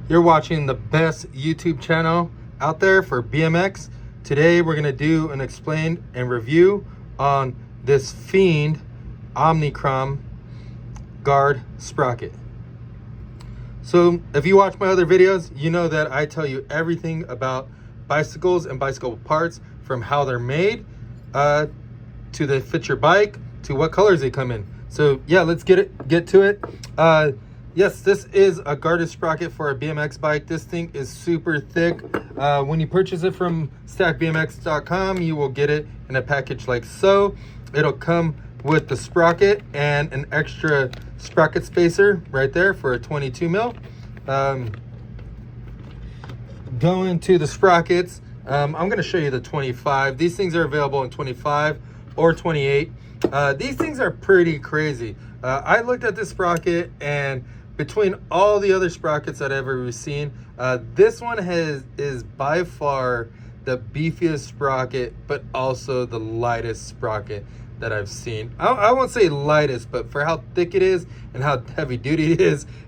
You're watching the best YouTube channel out there for BMX. Today we're gonna do an explain and review on this Fiend Omnicron Guard Sprocket. So if you watch my other videos, you know that I tell you everything about bicycles and bicycle parts, from how they're made to they fit your bike to what colors they come in. So yeah, let's get to it. Yes, this is a guarded sprocket for a BMX bike. This thing is super thick. When you purchase it from stackbmx.com, you will get it in a package like so. It'll come with the sprocket and an extra sprocket spacer right there for a 22 mil. Going to the sprockets, I'm going to show you the 25. These things are available in 25 or 28. These things are pretty crazy. I looked at this sprocket, and between all the other sprockets that I've ever seen, this one is by far the beefiest sprocket, but also the lightest sprocket that I've seen. I won't say lightest, but for how thick it is and how heavy duty it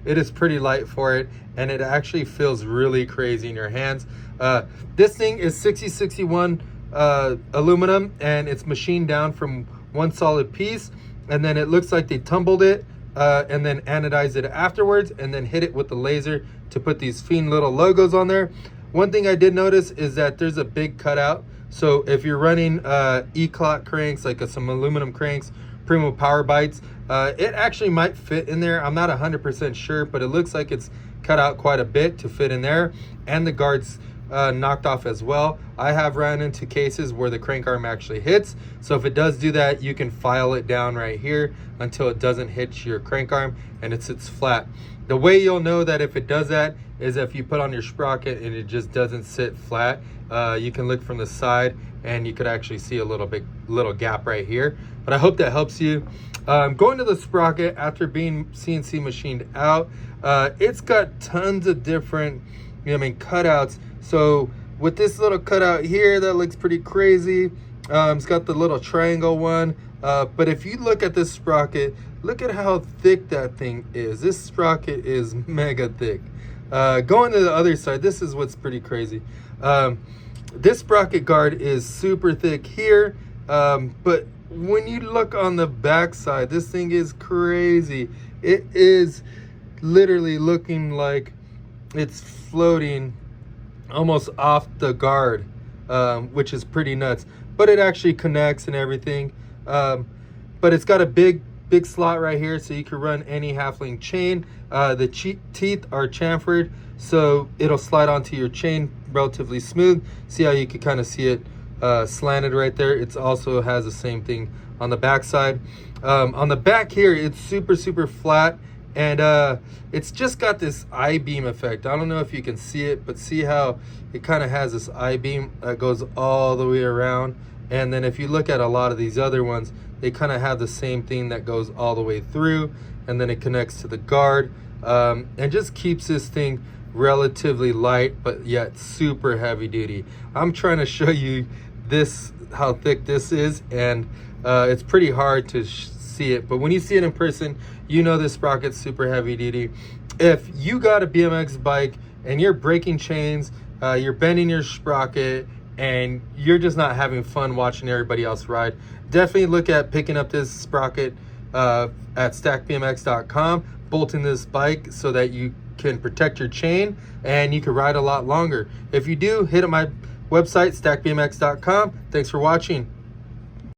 is pretty light for it, and it actually feels really crazy in your hands. This thing is 6061 aluminum, and it's machined down from one solid piece, and then it looks like they tumbled it and then anodized it afterwards, and then hit it with the laser to put these Fiend little logos on there. One thing I did notice is that there's a big cutout. So if you're running E-clot cranks, like some aluminum cranks, Primo Power Bites, it actually might fit in there. I'm not 100% sure, but it looks like it's cut out quite a bit to fit in there, and the guard's knocked off as well. I have ran into cases where the crank arm actually hits, so if it does do that, you can file it down right here until it doesn't hit your crank arm and it sits flat. The way you'll know that if it does that is if you put on your sprocket and it just doesn't sit flat. You can look from the side and you could actually see a little gap right here, but I hope that helps you. Going to the sprocket after being CNC machined out, it's got tons of different cutouts. So with this little cutout here, that looks pretty crazy. It's got the little triangle one, but if you look at this sprocket, look at how thick that thing is. This sprocket is mega thick. Going to the other side, this is what's pretty crazy. This sprocket guard is super thick here, but when you look on the back side, this thing is crazy. It is literally looking like it's floating almost off the guard, which is pretty nuts, but it actually connects and everything. But it's got a big slot right here, so you can run any half-link chain. The teeth are chamfered, so it'll slide onto your chain relatively smooth. See how you can kind of see it slanted right there. It also has the same thing on the back side. On the back here, it's super flat, and it's just got this I-beam effect. I don't know if you can see it, but see how it kind of has this I-beam that goes all the way around. And then if you look at a lot of these other ones, they kind of have the same thing that goes all the way through, and then it connects to the guard, and just keeps this thing relatively light, but yet super heavy duty. I'm trying to show you this, how thick this is, and it's pretty hard to see it, but when you see it in person, you know this sprocket's super heavy duty. If you got a BMX bike and you're breaking chains, you're bending your sprocket, and you're just not having fun watching everybody else ride, definitely look at picking up this sprocket at stackbmx.com, bolting this bike so that you can protect your chain and you can ride a lot longer. If you do, hit up my website, stackbmx.com. Thanks for watching.